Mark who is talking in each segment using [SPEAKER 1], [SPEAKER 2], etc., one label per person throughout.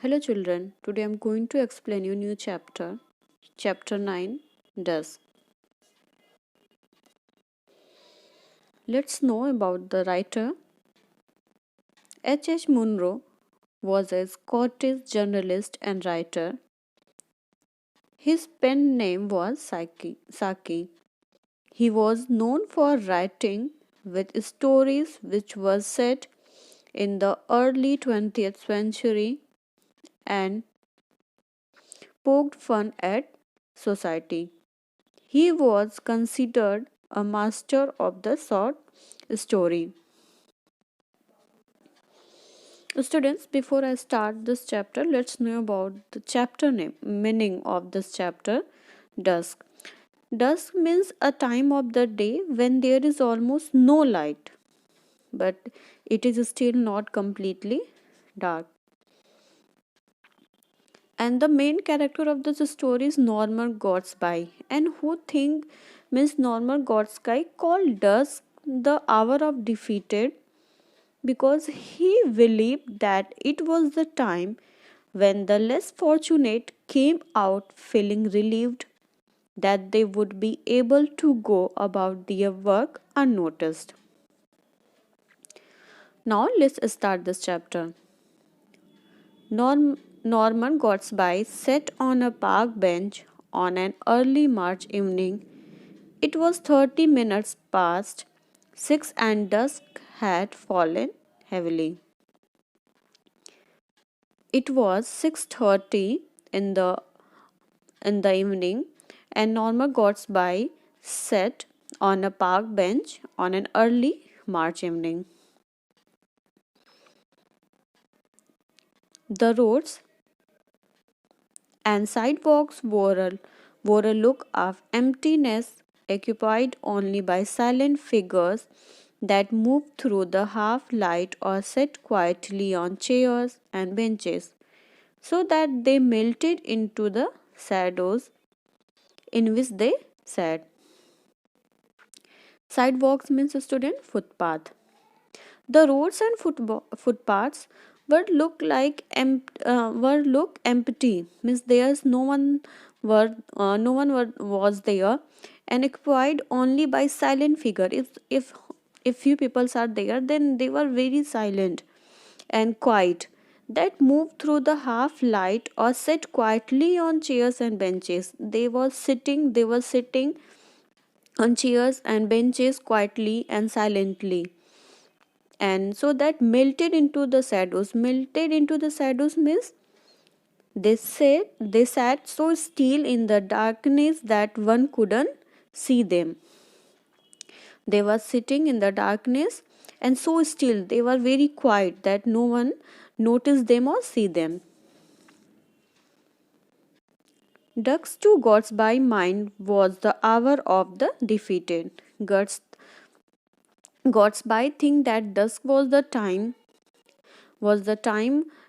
[SPEAKER 1] Hello children, today I am going to explain you new chapter, chapter 9, Dusk. Let's know about the writer. H. H. Munro was a Scottish journalist and writer. His pen name was Saki. He was known for writing with stories which were set in the early 20th century and poked fun at society. He was considered a master of the short story. Students, before I start this chapter, let's know about the chapter name, meaning of this chapter, dusk. Dusk means a time of the day when there is almost no light, but it is still not completely dark. And the main character of this story is Norman Godsby, and who think means Norman Godsby called dusk the hour of defeated because he believed that it was the time when the less fortunate came out feeling relieved that they would be able to go about their work unnoticed. Now let's start this chapter. Norman Godsby sat on a park bench on an early March evening. It was 30 minutes past 6 and dusk had fallen heavily. It was 6:30 in the evening, and Norma Godsby sat on a park bench on an early March evening. The roads and sidewalks wore a look of emptiness, occupied only by silent figures that moved through the half light or sat quietly on chairs and benches, so that they melted into the shadows in which they sat. Sidewalks means student footpath. The roads and footpaths were look empty. Means there's no one was there, and occupied only by silent figure. If few people are there, then they were very silent and quiet. That moved through the half light or sat quietly on chairs and benches. They were sitting on chairs and benches quietly and silently, and so that melted into the shadows means they sat so still in the darkness that one couldn't see them. They were sitting in the darkness and so still, they were very quiet that no one noticed them or see them. Dusk to God's by mind was the hour of the defeated. God's by think that dusk was the time,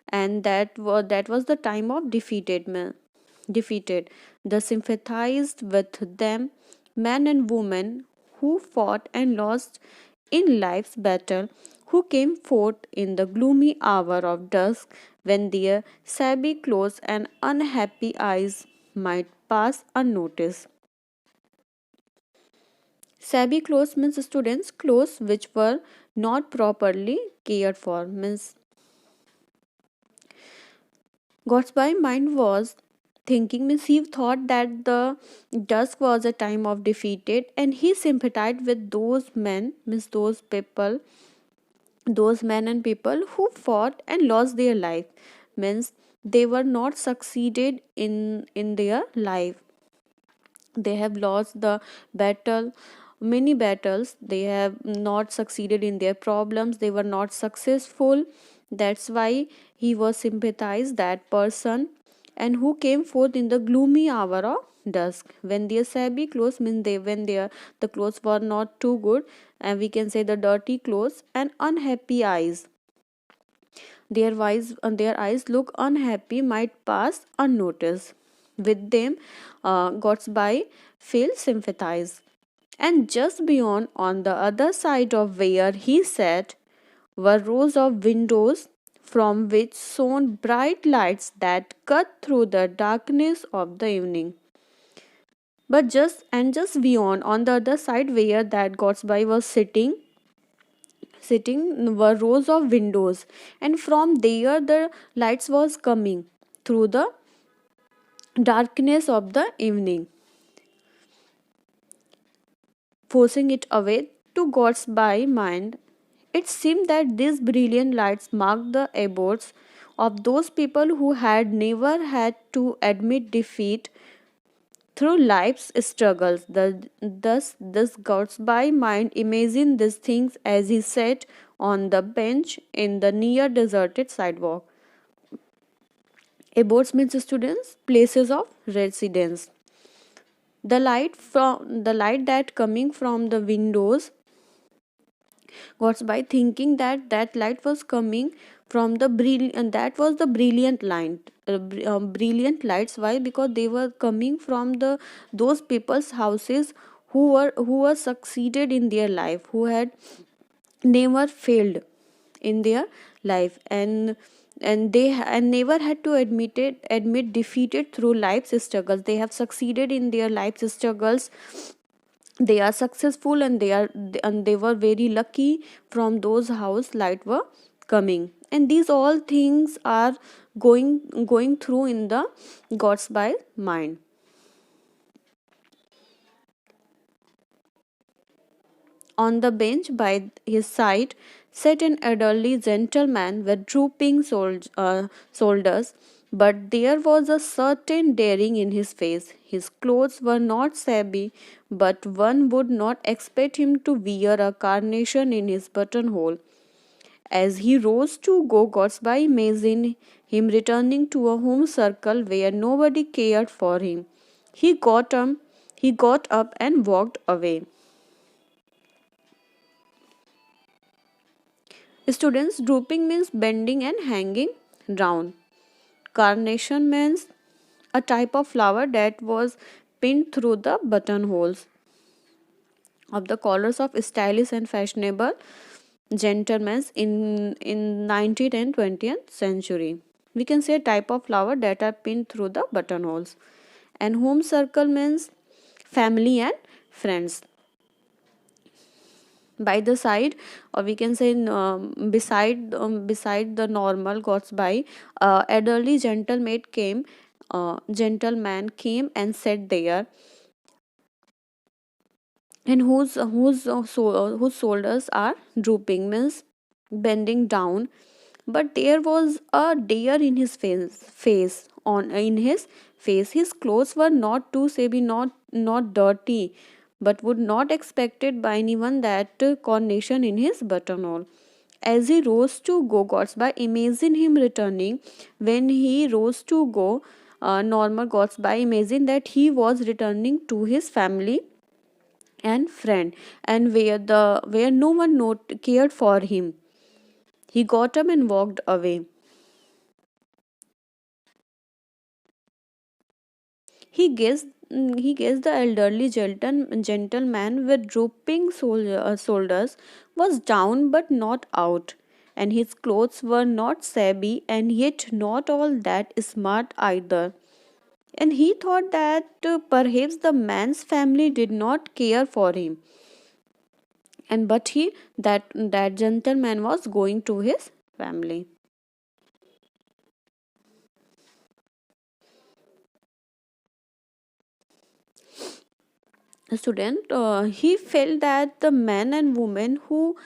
[SPEAKER 1] and that was the time of defeated. The sympathized with them, men and women who fought and lost in life's battle, who came forth in the gloomy hour of dusk when their shabby clothes and unhappy eyes might pass unnoticed. Shabby clothes means students' clothes which were not properly cared for. Means God's mind was thinking, means he thought that the dusk was a time of defeated, and he sympathized with those men, means those men and people who fought and lost their life, means they were not succeeded in their life. They have lost the battle, many battles. They have not succeeded in their problems. They were not successful. That's why he was sympathized that person, and who came forth in the gloomy hour of dusk when their shabby clothes, means they when their the clothes were not too good, and we can say the dirty clothes and unhappy eyes. Their eyes look unhappy might pass unnoticed. With them, God's by feel sympathize. And just beyond, on the other side of where he sat, were rows of windows from which shone bright lights that cut through the darkness of the evening. But just beyond, on the other side where that Gatsby was sitting were rows of windows, and from there the lights was coming through the darkness of the evening, forcing it away to God's by mind. It seemed that these brilliant lights marked the abodes of those people who had never had to admit defeat through life's struggles. Thus, this Gatsby mind imagined these things as he sat on the bench in the near deserted sidewalk. Abodes means students, places of residence. The light that coming from the windows got by thinking that that light was coming from the brilliant, that was the brilliant light, brilliant lights. Why? Because they were coming from the those people's houses who were succeeded in their life, who had never failed in their life, and never had to admit defeated through life's struggles. They have succeeded in their life's struggles. They are successful, and they were very lucky. From those house light were coming, and these all things are going through in the God's by mind. On the bench by his side sat an elderly gentleman with drooping shoulders, but there was a certain daring in his face. His clothes were not shabby, but one would not expect him to wear a carnation in his buttonhole. As he rose to go, Gatsby imagined him returning to a home circle where nobody cared for him. He got up and walked away. Students, drooping means bending and hanging down. Carnation means a type of flower that was pinned through the buttonholes of the collars of stylish and fashionable gentlemen in 19th and 20th century. We can say a type of flower that are pinned through the buttonholes. And home circle means family and friends. By the side, or we can say beside the normal gods by, elderly gentleman came and sat there, and whose shoulders are drooping means bending down. But there was a dare in his face on in his face. His clothes were not too shabby, not dirty, but would not expected by anyone that coronation in his buttonhole. As he rose to go, Godsby imagine him returning. When he rose to go, normal Godsby imagine that he was returning to his family and friend, and where no one cared for him. He got up and walked away. He guessed the elderly gentleman with drooping shoulders was down but not out, and his clothes were not shabby and yet not all that smart either. And he thought that perhaps the man's family did not care for him, and but he that gentleman was going to his family. Student, he felt that the men and women who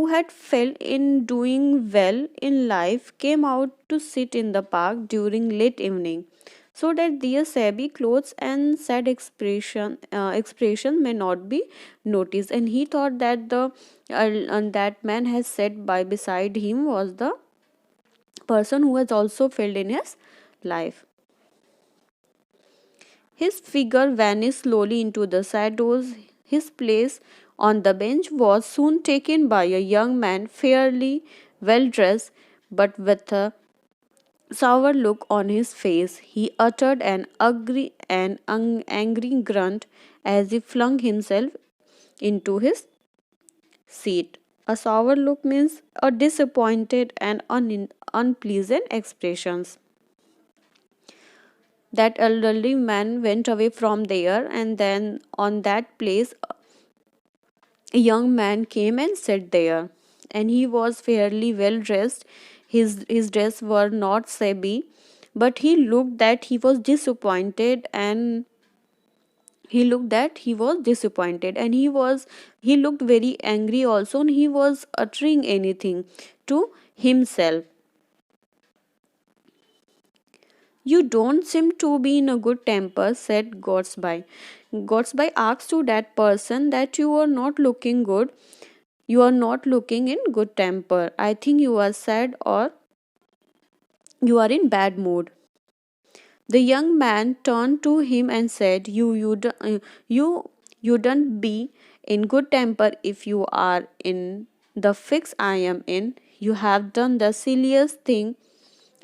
[SPEAKER 1] had failed in doing well in life came out to sit in the park during late evening, so that their shabby clothes and sad expression may not be noticed. And he thought that the and that man has sat by beside him was the person who has also failed in his life. His figure vanished slowly into the shadows. His place on the bench was soon taken by a young man, fairly well dressed, but with a sour look on his face. He uttered an angry grunt as he flung himself into his seat. A sour look means a disappointed and unpleasant expressions. That elderly man went away from there, and then on that place a young man came and sat there, and he was fairly well dressed. His dress were not shabby, but he looked that he was disappointed, and he looked very angry also, and he was uttering anything to himself. You don't seem to be in a good temper, said Gotsby. Gotsby asked to that person that you are not looking good. You are not looking in good temper. I think you are sad or you are in bad mood. The young man turned to him and said, you you don't be in good temper if you are in the fix I am in. You have done the silliest thing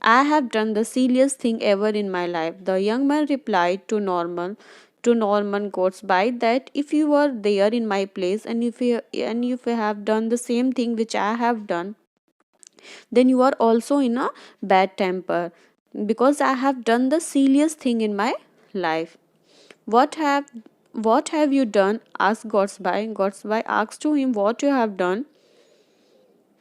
[SPEAKER 1] I have done the silliest thing ever in my life. The young man replied to Norman Gotsby that if you were there in my place, and if you have done the same thing which I have done, then you are also in a bad temper, because I have done the silliest thing in my life. What have what have you done? Asked Gotsby. Gotsby asked to him what you have done.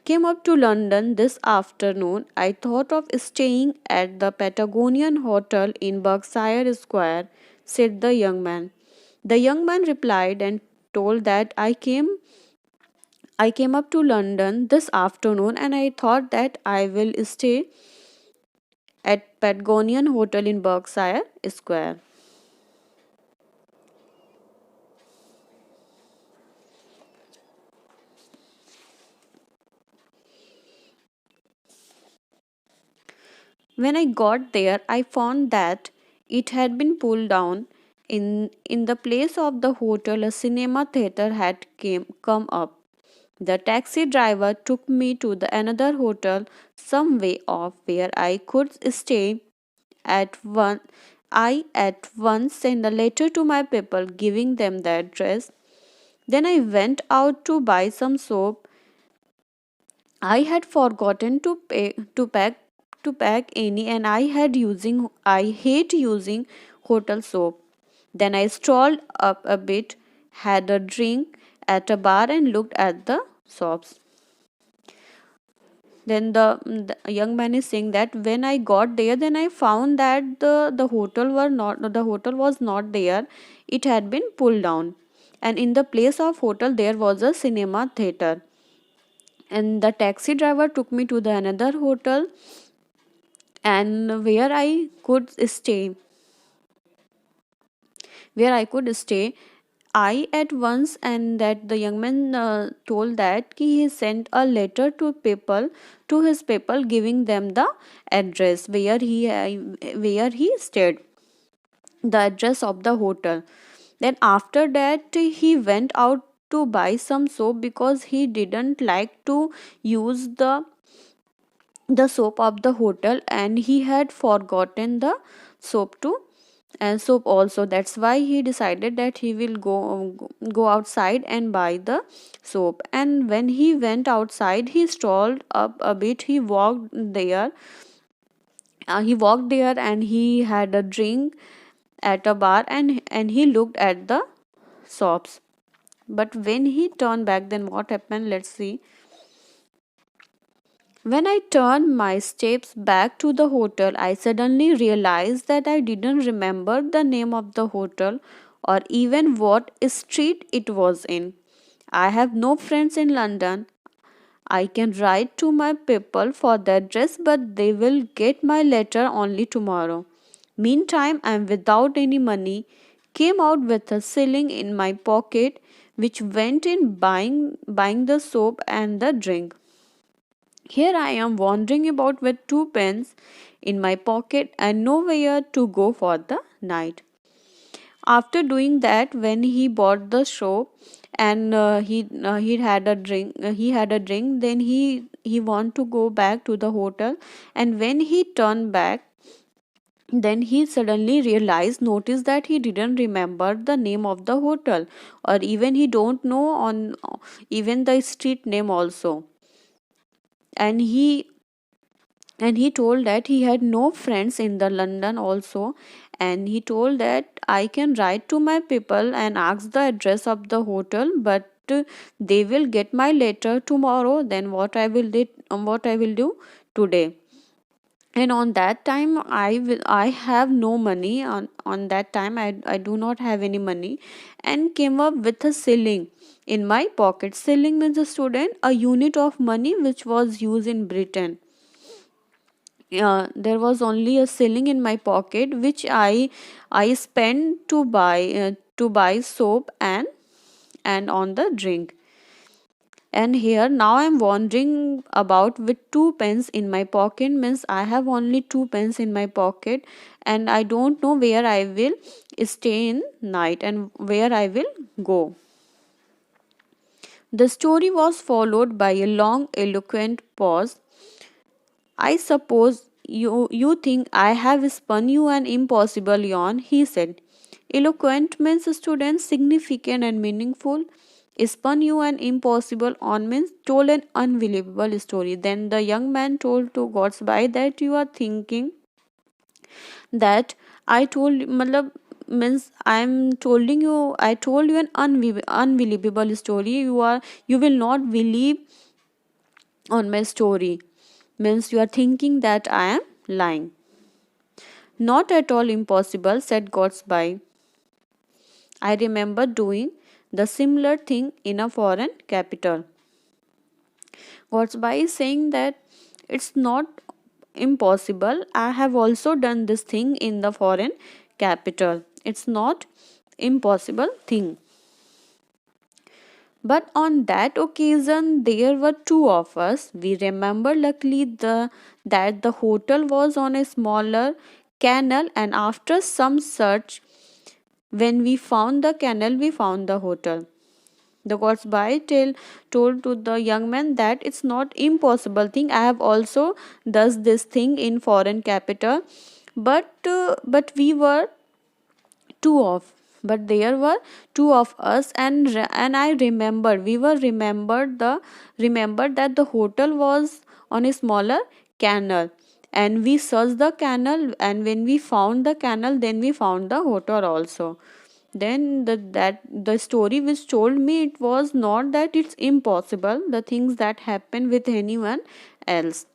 [SPEAKER 1] Came up to London this afternoon. I thought of staying at the Patagonian Hotel in Berkshire Square, said the young man. The young man replied and told that I came up to London this afternoon, and I thought that I will stay at Patagonian Hotel in Berkshire Square. When I got there, I found that it had been pulled down. In the place of the hotel, a cinema theater had come up. The taxi driver took me to the another hotel some way off where I could stay. At one, I at once sent a letter to my people giving them the address. Then I went out to buy some soap. I had forgotten to pack any, and I hate using hotel soap. Then I strolled up a bit, had a drink at a bar, and looked at the shops. Then the young man is saying that when I got there, then I found that the hotel was not there. It had been pulled down, and in the place of hotel there was a cinema theater. And the taxi driver took me to the another hotel, and where I could stay. I at once, and that the young man told that he sent a letter to his people giving them the address where he stayed, the address of the hotel. Then after that he went out to buy some soap, because he didn't like to use the soap of the hotel, and he had forgotten the soap too, and soap also. That's why he decided that he will go outside and buy the soap. And when he went outside, he strolled up a bit. He walked there, and he had a drink at a bar, and he looked at the shops. But when he turned back, then what happened? Let's see. When I turned my steps back to the hotel, I suddenly realized that I didn't remember the name of the hotel or even what street it was in. I have no friends in London. I can write to my people for the address, but they will get my letter only tomorrow. Meantime, I am without any money, came out with a shilling in my pocket, which went in buying the soap and the drink. Here I am wandering about with two pence in my pocket and nowhere to go for the night. After doing that, when he bought the show, and he had a drink, then he want to go back to the hotel, and when he turned back, then he suddenly noticed that he didn't remember the name of the hotel, or even he don't know on even the street name also. And and he told that he had no friends in the London also, and he told that I can write to my people and ask the address of the hotel, but they will get my letter tomorrow. Then what I will do today? And on that time I have no money. On that time I do not have any money, and came up with a shilling in my pocket. Shilling means, a student, a unit of money which was used in Britain. There was only a shilling in my pocket, which I spent to buy soap and on the drink. And here now I'm wandering about with two pence in my pocket, means I have only two pence in my pocket, and I don't know where I will stay in night and where I will go. The story was followed by a long eloquent pause. I suppose you think I have spun you an impossible yarn, he said. Eloquent means, student, significant and meaningful. Spun you an impossible on means told an unbelievable story. Then the young man told to Godsby that you are thinking that I told matlab, means I'm telling you, I told you an unbelievable story. You will not believe on my story, means you are thinking that I am lying. Not at all impossible, said Godsby. I remember doing the similar thing in a foreign capital. Godsby is saying that it's not impossible. I have also done this thing in the foreign capital. It's not impossible thing. But on that occasion there were two of us. We remember luckily that the hotel was on a smaller canal, and after some search, when we found the canal, we found the hotel. The told to the young man that it's not impossible thing. I have also does this thing in foreign capital, but we were two of but there were two of us, and I remembered we were remembered that the hotel was on a smaller canal, and we searched the canal, and when we found the canal, then we found the hotel also. Then the story which told me, it was not that it's impossible the things that happen with anyone else.